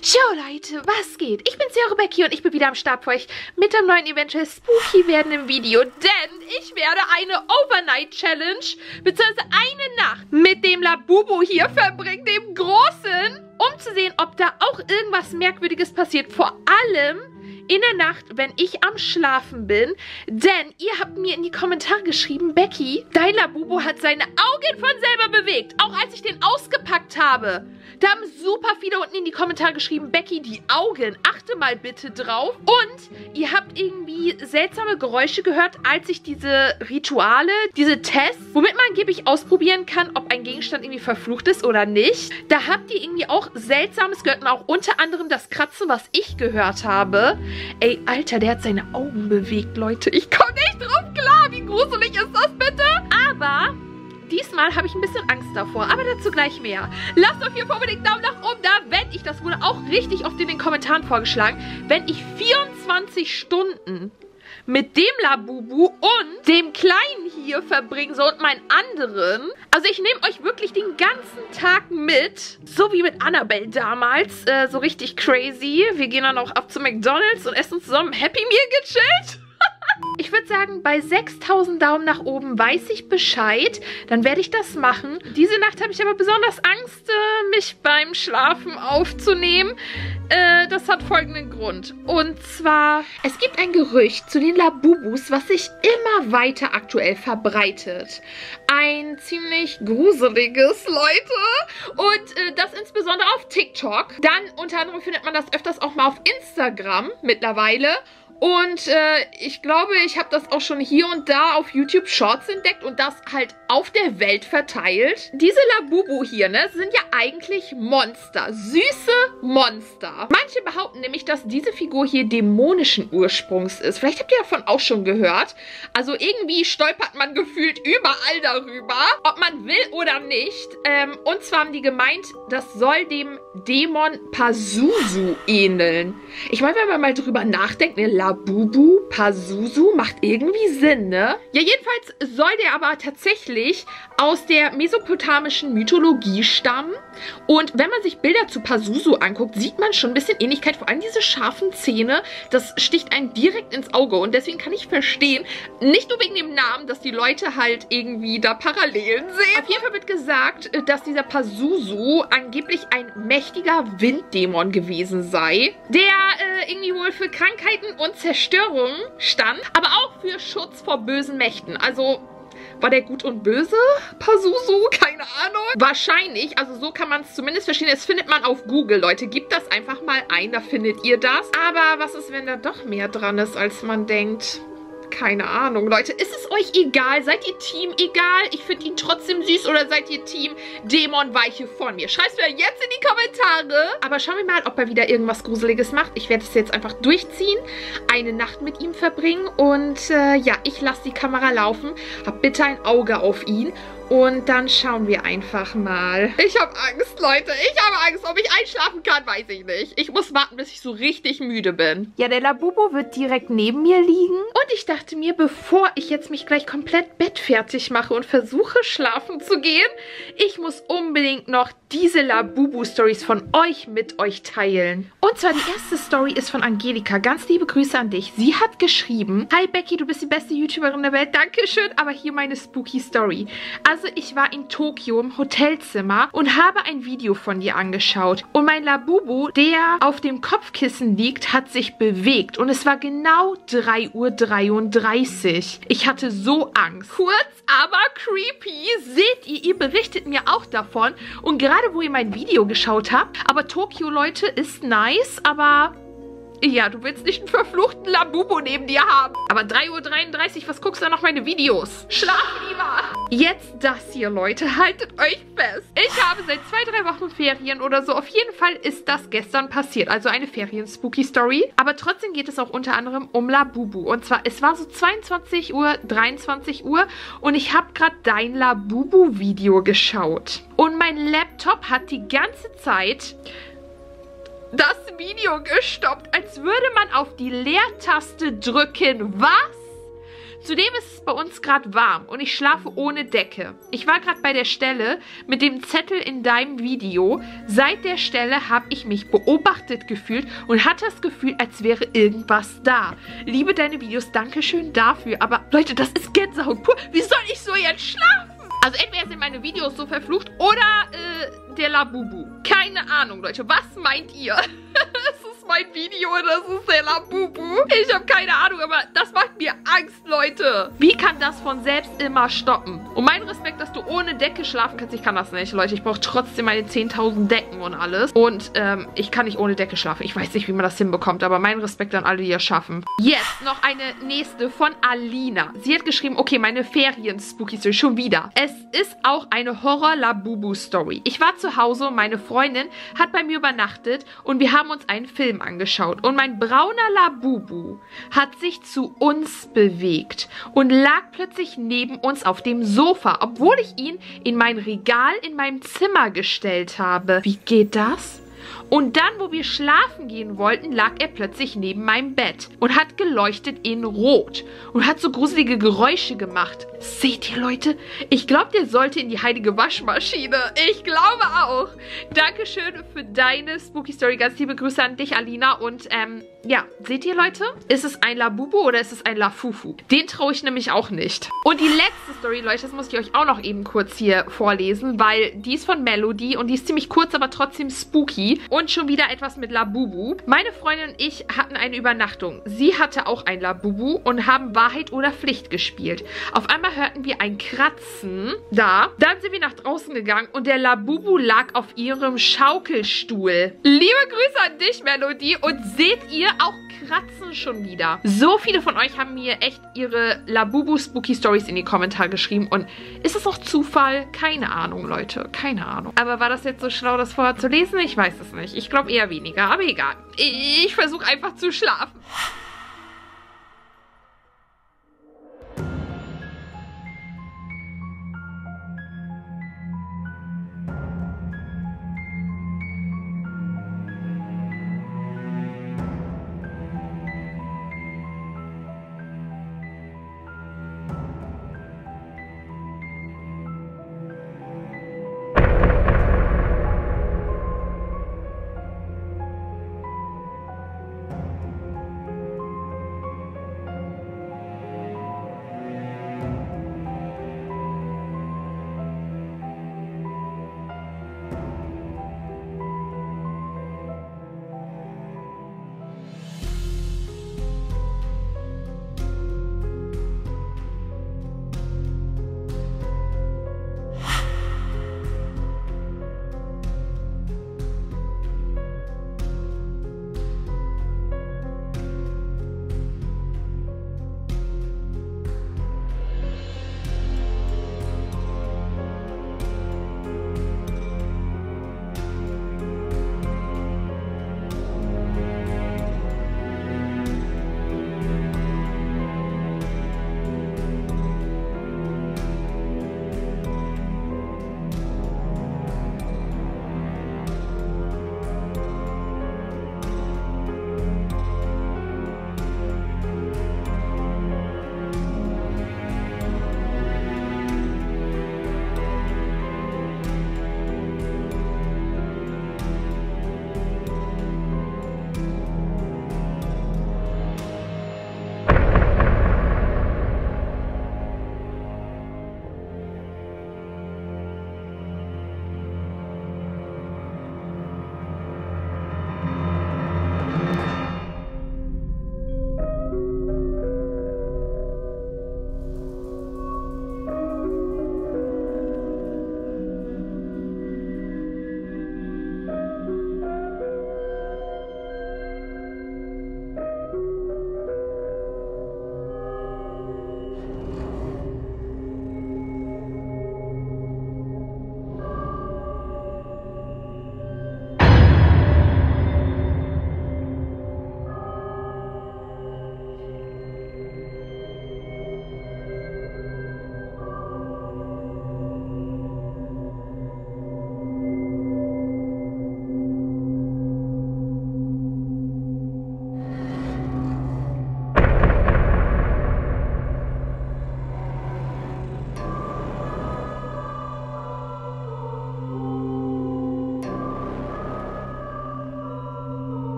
Ciao Leute, was geht? Ich bin's, eure Becky, und ich bin wieder am Start für euch mit einem neuen eventuell spooky werdenden Video, denn ich werde eine Overnight Challenge, beziehungsweise eine Nacht mit dem Labubu hier verbringen, dem Großen, um zu sehen, ob da auch irgendwas Merkwürdiges passiert. Vor allem in der Nacht, wenn ich am Schlafen bin, denn ihr habt mir in die Kommentare geschrieben, Becky, dein Labubu hat seine Augen von selber bewegt, auch als ich den ausgepackt habe. Da haben super viele unten in die Kommentare geschrieben, Becky, die Augen, achte mal bitte drauf. Und ihr habt irgendwie seltsame Geräusche gehört, als ich diese Rituale, diese Tests, womit man angeblich ausprobieren kann, ob ein Gegenstand irgendwie verflucht ist oder nicht. Da habt ihr irgendwie auch Seltsames gehört und auch unter anderem das Kratzen, was ich gehört habe. Ey, Alter, der hat seine Augen bewegt, Leute. Ich komme nicht drauf klar. Wie gruselig ist das bitte? Aber diesmal habe ich ein bisschen Angst davor, aber dazu gleich mehr. Lasst auf jeden Fall unbedingt einen Daumen nach oben da, wenn ich, das wurde auch richtig oft in den Kommentaren vorgeschlagen, wenn ich 24 Stunden mit dem Labubu und dem Kleinen hier verbringen soll und meinen anderen. Also ich nehme euch wirklich den ganzen Tag mit, so wie mit Annabelle damals, so richtig crazy. Wir gehen dann auch ab zu McDonald's und essen zusammen Happy Meal gechillt. Ich würde sagen, bei 6000 Daumen nach oben weiß ich Bescheid. Dann werde ich das machen. Diese Nacht habe ich aber besonders Angst, mich beim Schlafen aufzunehmen. Das hat folgenden Grund. Und zwar, es gibt ein Gerücht zu den Labubus, was sich immer weiter aktuell verbreitet. Ein ziemlich gruseliges, Leute. Und das insbesondere auf TikTok. Dann unter anderem findet man das öfters auch mal auf Instagram mittlerweile. Und ich glaube, ich habe das auch schon hier und da auf YouTube Shorts entdeckt und das halt auf der Welt verteilt. Diese Labubu hier, ne, sind ja eigentlich Monster. Süße Monster. Manche behaupten nämlich, dass diese Figur hier dämonischen Ursprungs ist. Vielleicht habt ihr davon auch schon gehört. Also irgendwie stolpert man gefühlt überall darüber, ob man will oder nicht. Und zwar haben die gemeint, das soll dem Dämon Pazuzu ähneln. Ich meine, wenn man mal drüber nachdenkt, ne, Labubu, Pazuzu, macht irgendwie Sinn, ne? Ja, jedenfalls soll der aber tatsächlich aus der mesopotamischen Mythologie stammen. Und wenn man sich Bilder zu Pazuzu anguckt, sieht man schon ein bisschen Ähnlichkeit. Vor allem diese scharfen Zähne, das sticht einen direkt ins Auge. Und deswegen kann ich verstehen, nicht nur wegen dem Namen, dass die Leute halt irgendwie da Parallelen sehen. Auf jeden Fall wird gesagt, dass dieser Pazuzu angeblich ein mächtiger Winddämon gewesen sei, der irgendwie wohl für Krankheiten und Zerstörung stand, aber auch für Schutz vor bösen Mächten. Also war der gut und böse? Pazuzu? Keine Ahnung. Wahrscheinlich, also so kann man es zumindest verstehen. Das findet man auf Google, Leute. Gebt das einfach mal ein, da findet ihr das. Aber was ist, wenn da doch mehr dran ist, als man denkt? Keine Ahnung, Leute. Ist es euch egal? Seid ihr Team egal? Ich finde ihn trotzdem süß. Oder seid ihr Team Dämon weiche von mir? Schreibt mir jetzt in die Kommentare. Aber schauen wir mal, ob er wieder irgendwas Gruseliges macht. Ich werde es jetzt einfach durchziehen. Eine Nacht mit ihm verbringen. Und ja, ich lasse die Kamera laufen. Hab bitte ein Auge auf ihn. Und dann schauen wir einfach mal. Ich habe Angst, Leute. Ich habe Angst. Ob ich einschlafen kann, weiß ich nicht. Ich muss warten, bis ich so richtig müde bin. Ja, der Labubu wird direkt neben mir liegen. Und ich dachte mir, bevor ich jetzt mich gleich komplett bettfertig mache und versuche, schlafen zu gehen, ich muss unbedingt noch diese Labubu-Stories von euch mit euch teilen. Und zwar die erste Story ist von Angelika. Ganz liebe Grüße an dich. Sie hat geschrieben: Hi Becky, du bist die beste YouTuberin der Welt. Dankeschön, aber hier meine spooky Story. Also ich war in Tokio im Hotelzimmer und habe ein Video von dir angeschaut. Und mein Labubu, der auf dem Kopfkissen liegt, hat sich bewegt. Und es war genau 3:33 Uhr. Ich hatte so Angst. Kurz, aber creepy. Seht ihr berichtet mir auch davon. Und gerade wo ihr mein Video geschaut habt, aber Tokio, Leute, ist nice, aber ja, du willst nicht einen verfluchten Labubu neben dir haben. Aber 3:33 Uhr, was guckst du da noch meine Videos? Schlaf lieber. Jetzt das hier, Leute. Haltet euch fest. Ich habe seit 2-3 Wochen Ferien oder so. Auf jeden Fall ist das gestern passiert. Also eine Ferien-Spooky-Story. Aber trotzdem geht es auch unter anderem um Labubu. Und zwar, es war so 22 Uhr, 23 Uhr. Und ich habe gerade dein Labubu-Video geschaut. Und mein Laptop hat die ganze Zeit das Video gestoppt, als würde man auf die Leertaste drücken. Was? Zudem ist es bei uns gerade warm und ich schlafe ohne Decke. Ich war gerade bei der Stelle mit dem Zettel in deinem Video. Seit der Stelle habe ich mich beobachtet gefühlt und hatte das Gefühl, als wäre irgendwas da. Liebe deine Videos, Dankeschön dafür. Aber Leute, das ist Gänsehaut pur. Wie soll ich so jetzt schlafen? Also entweder sind meine Videos so verflucht oder der Labubu. Keine Ahnung, Leute. Was meint ihr? Das ist mein Video und das ist der Labubu. Ich habe keine Ahnung, aber das macht mir Angst, Leute. Wie kann das von selbst immer stoppen? Und mein Respekt, dass du ohne Decke schlafen kannst. Ich kann das nicht, Leute. Ich brauche trotzdem meine 10.000 Decken und alles. Und ich kann nicht ohne Decke schlafen. Ich weiß nicht, wie man das hinbekommt, aber mein Respekt an alle, die das schaffen. Jetzt noch eine nächste von Alina. Sie hat geschrieben, okay, meine Ferien-Spooky-Story schon wieder. Es ist auch eine Horror-Labubu-Story. Ich war zu Hause und meine Freundin hat bei mir übernachtet und wir haben uns einen Film angeschaut. Und mein brauner Labubu hat sich zu uns bewegt und lag plötzlich neben uns auf dem Sofa, obwohl ich ihn in mein Regal in meinem Zimmer gestellt habe. Wie geht das? Und dann, wo wir schlafen gehen wollten, lag er plötzlich neben meinem Bett und hat geleuchtet in Rot und hat so gruselige Geräusche gemacht. Seht ihr, Leute? Ich glaube, der sollte in die heilige Waschmaschine. Ich glaube auch. Dankeschön für deine Spooky Story. Ganz liebe Grüße an dich, Alina. Und, ja, seht ihr, Leute? Ist es ein Labubu oder ist es ein Lafufu? Den traue ich nämlich auch nicht. Und die letzte Story, Leute, das muss ich euch auch noch eben kurz hier vorlesen, weil die ist von Melody und die ist ziemlich kurz, aber trotzdem spooky. Und schon wieder etwas mit Labubu. Meine Freundin und ich hatten eine Übernachtung. Sie hatte auch ein Labubu und haben Wahrheit oder Pflicht gespielt. Auf einmal hörten wir ein Kratzen da. Dann sind wir nach draußen gegangen und der Labubu lag auf ihrem Schaukelstuhl. Liebe Grüße an dich, Melody. Und seht ihr, auch Kratzen schon wieder. So viele von euch haben mir echt ihre Labubu-Spooky-Stories in die Kommentare geschrieben. Und ist es auch Zufall? Keine Ahnung, Leute. Keine Ahnung. Aber war das jetzt so schlau, das vorher zu lesen? Ich weiß es nicht. Ich glaube eher weniger. Aber egal. Ich versuche einfach zu schlafen.